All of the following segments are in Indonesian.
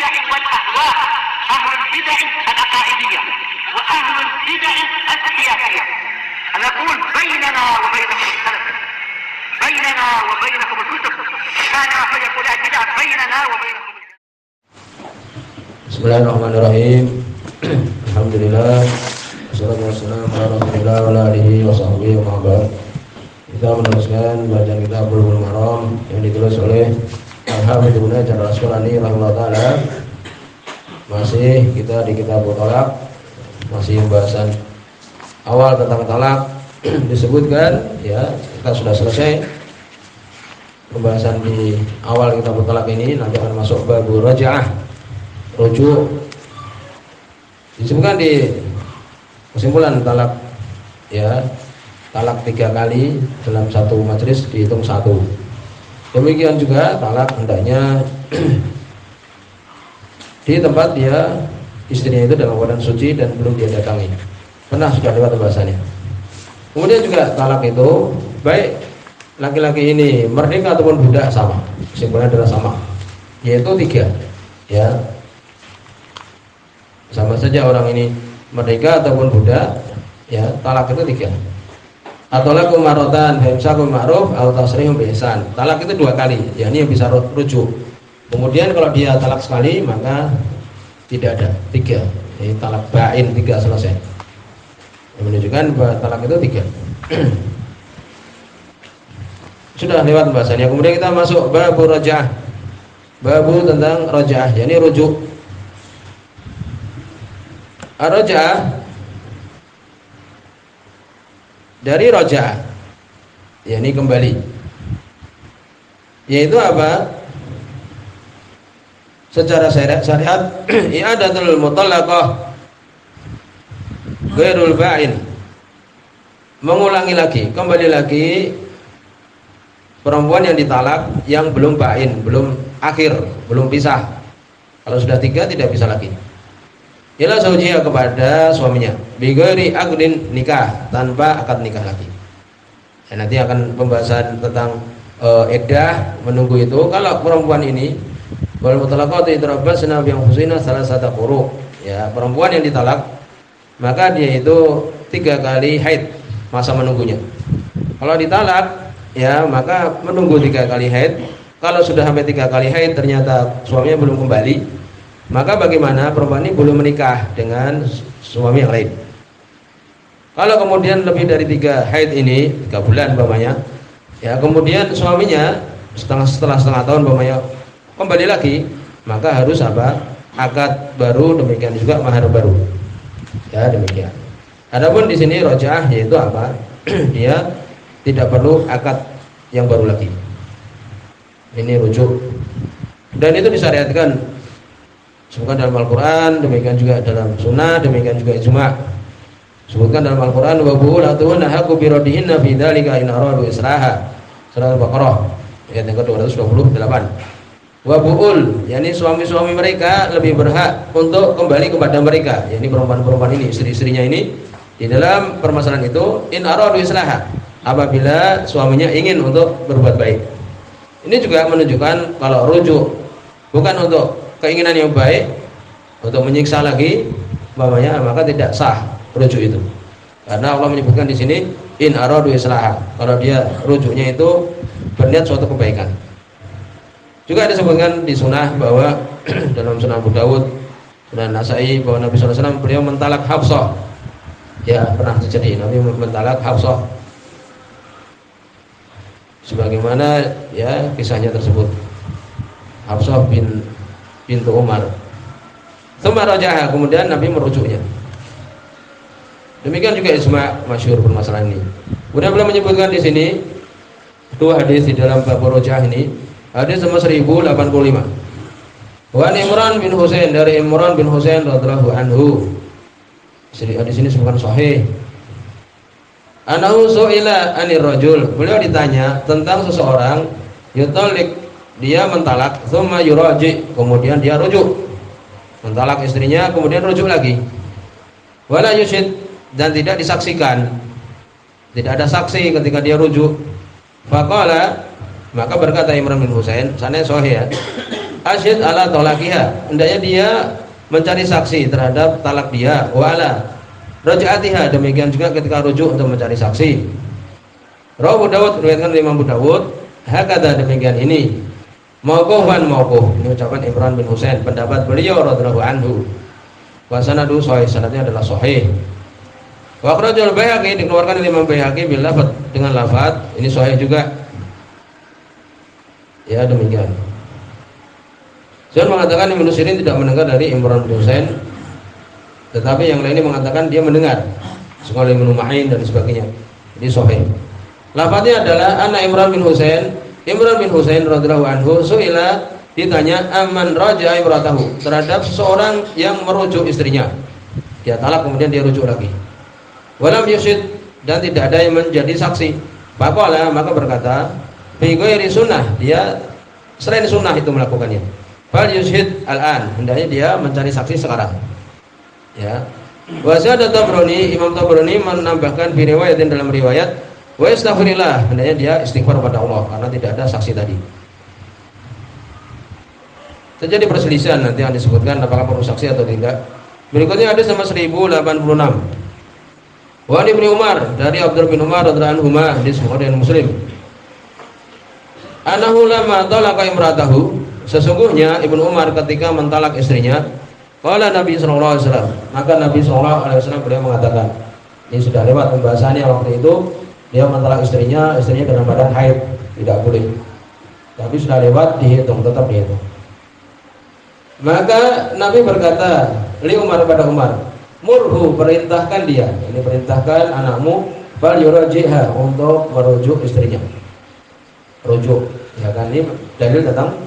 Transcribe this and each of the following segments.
البدع والأهواء، أهل البدع العقائدية وأهل البدع السياسية. نقول بيننا وبينكم السلف، بيننا وبينكم الكتب، كان فيقول البدع بيننا وبينكم. Bismillahirrahmanirrahim. Alhamdulillah. Wassalatu wassalamu ala Rasulillah wa ala alihi wa sahbihi wa ba'd. Kita meneruskan bacaan kitab Bulughul Maram yang ditulis oleh Al-Hafidz Ibnu Hajar Al-Asqalani rahimahullah taala. Masih kita di kitab Talaq, masih pembahasan awal tentang talak. Disebutkan ya, kita sudah selesai pembahasan di awal kitab Talaq ini. Nanti akan masuk bab raj'ah, rujuk. Disebutkan di kesimpulan talak ya, talak 3 kali dalam satu majelis dihitung 1. Demikian juga talak hendaknya di tempat dia istrinya itu dalam keadaan suci dan belum dia datangi. Pernah sudah lewat pembahasannya. Kemudian juga talak itu baik laki-laki ini merdeka ataupun budak sama. Kesimpulannya adalah sama, yaitu 3 ya. Sama saja orang ini merdeka ataupun budak ya, talak itu 3. At-talaqu marratan fa imsakun ma'ruf aw tasrihun bi ihsan. Talak itu 2 kali, ya ini yang bisa rujuk. Kemudian kalau dia talak sekali maka tidak ada 3. Ini talak ba'in 3 selesai. Yang menunjukkan bahwa talak itu 3. Sudah lewat pembahasannya. Kemudian kita masuk bab raj'ah. Bab tentang raj'ah, yakni rujuk. Ar-raj'ah dari raj'ah, yakni kembali. Yaitu apa? Secara syariat i'adatul mutallaqah ghairul ba'in, mengulangi lagi, kembali lagi perempuan yang ditalak yang belum ba'in, belum akhir, belum pisah. Kalau sudah 3 tidak bisa lagi. Ila zawjiha, kepada suaminya, bi ghairi aqdin nikah, tanpa akad nikah lagi. Ya, nanti akan pembahasan tentang iddah, menunggu itu. Kalau perempuan ini wal mutalaqatu yatarabbasna bi anfusina salasata quru, ya, perempuan yang ditalak maka dia itu 3 kali haid masa menunggunya. Kalau ditalak ya maka menunggu 3 kali haid. Kalau sudah sampai 3 kali haid ternyata suaminya belum kembali, maka bagaimana? Perempuan ini belum menikah dengan suami yang lain. Kalau kemudian lebih dari 3 haid ini, 3 bulan umpamanya, ya, kemudian suaminya setelah setengah tahun umpamanya kembali lagi, maka harus apa? Akad baru, demikian juga mahar baru. Ya, demikian. Adapun di sini raj'ah yaitu apa? Dia tidak perlu akad yang baru lagi. Ini rujuk. Dan itu disyariatkan, sebutkan dalam Al-Quran, demikian juga dalam Sunnah, demikian juga ijma'. Sebutkan dalam Al-Quran, wa bu'ulatuhunna haqqu bi raddihinna fi dzalika in aradu islaha. Surah Al-Baqarah ayat yang ke-228. Wa bu'ul, yakni suami-suami mereka lebih berhak untuk kembali kepada mereka, yakni perempuan-perempuan ini, istri-istrinya ini, di dalam permasalahan itu in aradu islaha, apabila suaminya ingin untuk berbuat baik. Ini juga menunjukkan kalau rujuk bukan untuk keinginan yang baik, untuk menyiksa lagi umpamanya, maka tidak sah rujuk itu. Karena Allah menyebutkan di sini in aradu islaha, kalau dia rujuknya itu berniat suatu kebaikan. Juga disebutkan di sunnah bahwa dalam Sunan Abu Dawud, Sunan Nasai, bahwa Nabi SAW beliau mentalak Hafsah. Ya, pernah terjadi Nabi mentalak Hafsah. Sebagaimana ya kisahnya tersebut. Hafsah bintu Umar. Tsumma raja'ah, kemudian Nabi merujuknya. Demikian juga ijma' masyhur permasalahan ini. Kemudian beliau menyebutkan di sini 2 hadis di dalam bab raja'ah ini. Hadis nomor 1085. Wa Imran bin Husain, dari Imran bin Husain radhiyallahu anhu. Hadis ini bukan sahih. Anahu su'ila anir rajul, beliau ditanya tentang seseorang yutalik, dia mentalak, tsumma yuraji, kemudian dia rujuk. Mentalak istrinya kemudian rujuk lagi. Wala yusyid, dan tidak disaksikan. Tidak ada saksi ketika dia rujuk. Faqala, maka berkata Imran bin Husain, sana sahih ya. asyid ala tolakiha, hendaknya dia mencari saksi terhadap talak dia, wa ala raj'atiha, demikian juga ketika rujuk untuk mencari saksi. Rawahu Dawud, riwayatkan oleh Imam Abu Dawud, hakadha, demikian ini. Mauqufan, mauquf, ini ucapan Imran bin Husain, pendapat beliau radhiyallahu anhu. Wa sanadu sahih, sanadnya adalah sahih. Wa akhrajal Baihaqi, dikeluarkan oleh Imam Baihaqi bil lafadz, dengan lafaz ini sahih juga. Ya, demikian. Saya mengatakan Ibnu Sirin tidak mendengar dari Imran bin Husain, tetapi yang lainnya mengatakan dia mendengar, sekolah Ibnu Ma'in dan sebagainya. Jadi sahih. Lafaznya adalah anak Imran bin Husain radhiyallahu anhu suila, ditanya aman raja'a imratahu, terhadap seseorang yang merujuk istrinya. Dia talak kemudian dia rujuk lagi. Walam yusid, dan tidak ada yang menjadi saksi. Faqala, maka berkata, fi ghairi sunnah, dia selain sunnah itu melakukannya. Fal yushid al-an, hendaknya dia mencari saksi sekarang. Ya. Wa zada Tabrani, Imam Tabrani menambahkan fi riwayatin, dalam riwayat, wa astaghfirullah, hendaknya dia istighfar kepada Allah karena tidak ada saksi tadi. Terjadi perselisihan nanti yang disebutkan apakah perlu saksi atau tidak. Berikutnya hadis nomor 1086. Wa Ibnu Umar, dari Abdullah bin Umar radhiyallahu anhu, hadis Bukhari dan Muslim. Anahu lama talaqa imratahu, sesungguhnya Ibnu Umar ketika mentalak istrinya, qala Nabi sallallahu alaihi wasallam, maka Nabi sallallahu alaihi wasallam beliau mengatakan, ini sudah lewat pembahasannya waktu itu, dia mentalak istrinya dalam badan haid, tidak boleh. Tapi sudah lewat, dihitung, tetap dihitung. Maka Nabi berkata, li Umar, pada Umar, murhu, perintahkan dia, ini perintahkan anakmu, fal yurajiha, untuk merujuk istrinya. Rujuk, ya kan, ini dalil tentang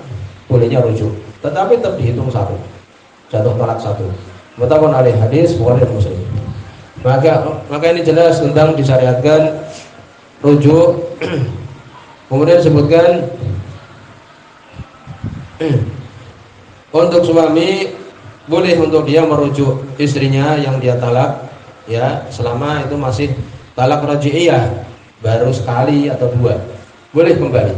bolehnya rujuk, tetapi tetap dihitung satu talak satu. Muttafaqun alaih, hadis Bukhari dan Muslim. Maka ini jelas tentang disyariatkan rujuk. Kemudian disebutkan untuk suami boleh untuk dia merujuk istrinya yang dia talak, ya, selama itu masih talak raji'iyah, baru sekali atau dua, boleh kembali.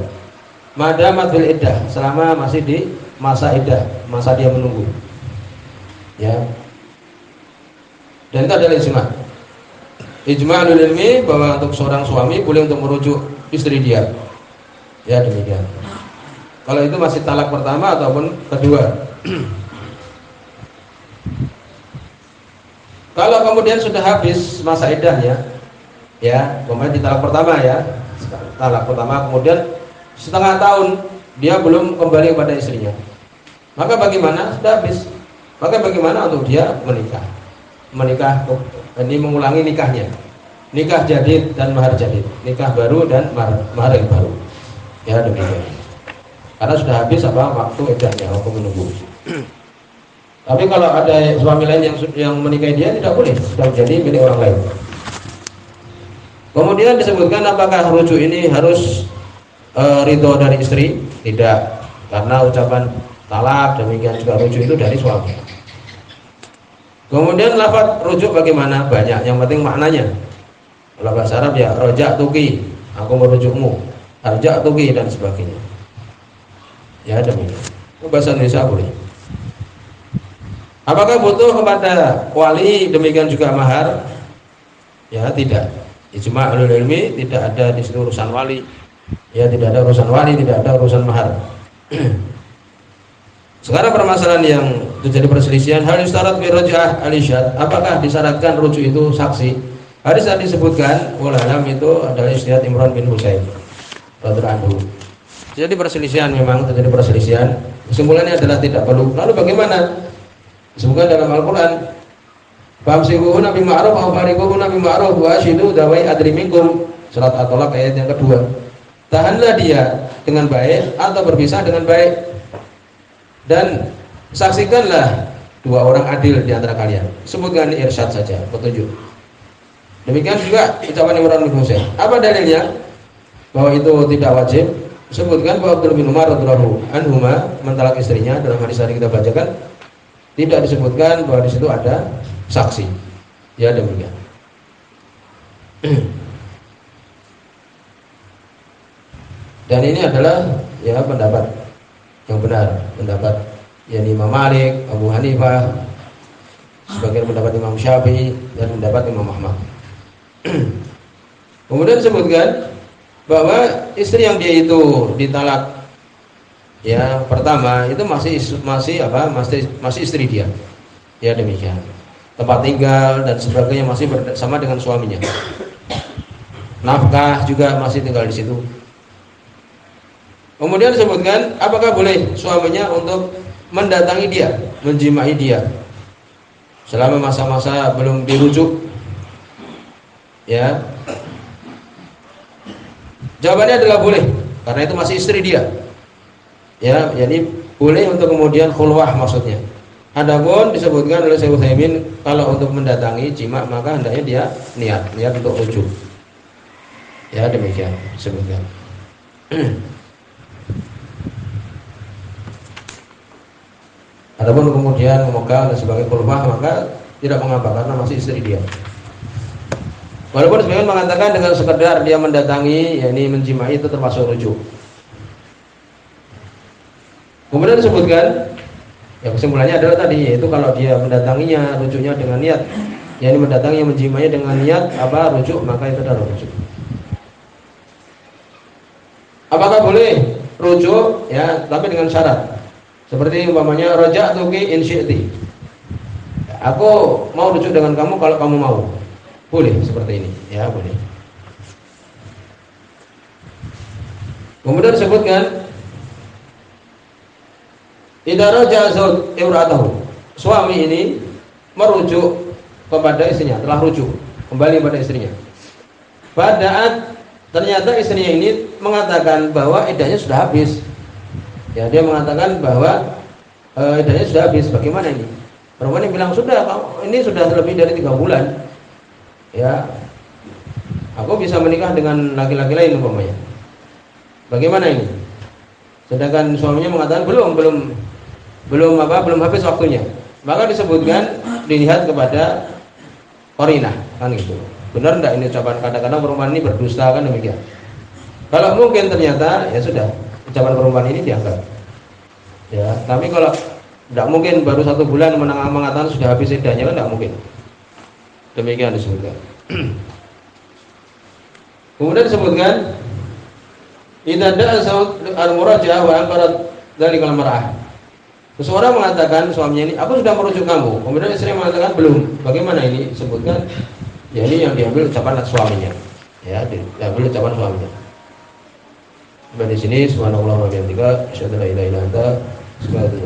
Madamat bil iddah, selama masih di masa iddah, masa dia menunggu. Ya. Dan itu adalah ijma' ulul ilmi bahwa untuk seorang suami boleh untuk merujuk istri dia. Ya, demikian. Kalau itu masih talak pertama ataupun kedua. Kalau kemudian sudah habis masa iddahnya, ya, kemudian di talak pertama, ya, talak pertama, kemudian setengah tahun dia belum kembali kepada istrinya, maka bagaimana? Sudah habis. Maka bagaimana untuk dia menikah, ini mengulangi nikahnya, nikah jadid dan mahar jadid, nikah baru dan mahar yang baru. Ya, demikian. Karena sudah habis waktu iddahnya, waktu menunggu. Tapi kalau ada suami lain yang menikahi dia, tidak boleh, sudah menjadi milik orang lain. Kemudian disebutkan apakah rujuk ini harus ridho dari istri? Tidak, karena ucapan talak, demikian juga rujuk itu dari suami. Kemudian lafaz rujuk bagaimana? Banyak, yang penting maknanya. Kalau bahasa Arab ya raja'tuki, aku merujukmu, arja'tuki dan sebagainya. Ya, demikian. Bahasa Indonesia boleh. Apakah butuh kepada wali, demikian juga mahar? Ya, tidak. Ijma' ulul ilmi, tidak ada di situ urusan wali. Ya, tidak ada urusan wali, tidak ada urusan mahar. Sekarang permasalahan yang terjadi perselisihan, hal yustarat fi raj'ah al-isyad, apakah disyaratkan rujuk itu saksi? Hadis yang disebutkan ulama itu adalah istihad Imran bin Husain radhiyallahu anhu. Jadi perselisihan, memang terjadi perselisihan. Kesimpulannya adalah tidak perlu. Lalu bagaimana? Disebutkan dalam Al-Qur'an, famsikuhunna bima'ruf aw fariquhunna bima'ruf wa ashidu dawai adri minkum. Surat At-Talaq ayat yang kedua. Tahanlah dia dengan baik atau berpisah dengan baik, dan saksikanlah dua orang adil di antara kalian. Sebutkan irsyad saja, petunjuk. Demikian juga ucapan Imran bin Husain. Apa dalilnya bahwa itu tidak wajib? Sebutkan bahwa Abdullah bin Umar radhiyallahu anhu mentalak istrinya, dalam hadis tadi kita bacakan, tidak disebutkan bahwa di situ ada saksi. Ya, demikian. Dan ini adalah ya pendapat yang benar, pendapat yakni Imam Malik, Abu Hanifah, sebagian pendapat Imam Syafi'i dan pendapat Imam Ahmad. Kemudian disebutkan bahwa istri yang dia itu ditalak ya pertama itu masih istri dia. Ya demikian. Tempat tinggal dan sebagainya masih bersama dengan suaminya. Nafkah juga masih tinggal di situ. Kemudian disebutkan apakah boleh suaminya untuk mendatangi dia, menjimai dia selama masa-masa belum dirujuk. Ya. Jawabannya adalah boleh, karena itu masih istri dia. Ya, jadi boleh untuk kemudian khulwah maksudnya. Adapun disebutkan oleh Syekh Utsaimin kalau untuk mendatangi jima maka hendaknya dia niat untuk rujuk. Ya, demikian disebutkan. Adapun kemudian memegang dan sebagai khulwah maka tidak mengapa karena masih istri dia. Walaupun sebagian mengatakan dengan sekedar dia mendatangi, yakni menjimai itu termasuk rujuk. Kemudian disebutkan, ya kesimpulannya adalah tadi, yaitu kalau dia mendatanginya, rujuknya dengan niat, yakni mendatangi menjimai dengan niat rujuk, maka itu adalah rujuk. Apakah boleh rujuk? Ya, tapi dengan syarat. Seperti umpamanya raja'tuki in syi'ti. Aku mau rujuk dengan kamu kalau kamu mau. Boleh seperti ini, ya boleh. Kemudian disebutkan idza raja'a zawj imra'atahu. Suami ini merujuk kepada istrinya, telah rujuk kembali pada istrinya. Padahal ternyata istrinya ini mengatakan bahwa iddahnya sudah habis. Ya, dia mengatakan bahwa iddahnya sudah habis. Bagaimana ini? Perempuan yang bilang sudah, ini sudah lebih dari 3 bulan. Ya, aku bisa menikah dengan laki-laki lain umpamanya. Bagaimana ini? Sedangkan suaminya mengatakan belum habis waktunya. Maka disebutkan dilihat kepada qarinah, kan gitu. Benar enggak ini ucapan, kadang-kadang perempuan ini berdusta kan demikian. Kalau mungkin ternyata ya sudah, ucapan perempuan ini dianggap. Ya, tapi kalau tidak mungkin baru 1 bulan mengatakan sudah habis iddahnya kan tidak mungkin. Demikian disebutkan. Kemudian disebutkan idza da'a al-muraja'ah wa anqarat dzalikal mar'ah. Seseorang mengatakan suaminya ini, aku sudah merujuk kamu. Kemudian istri mengatakan belum. Bagaimana ini? Sebutkan ya ini yang diambil ucapan suaminya. Ya, diambil ucapan suaminya. Di sini subhanallah wa bihamdika asyhadu an la ilaha illa anta astaghfiruka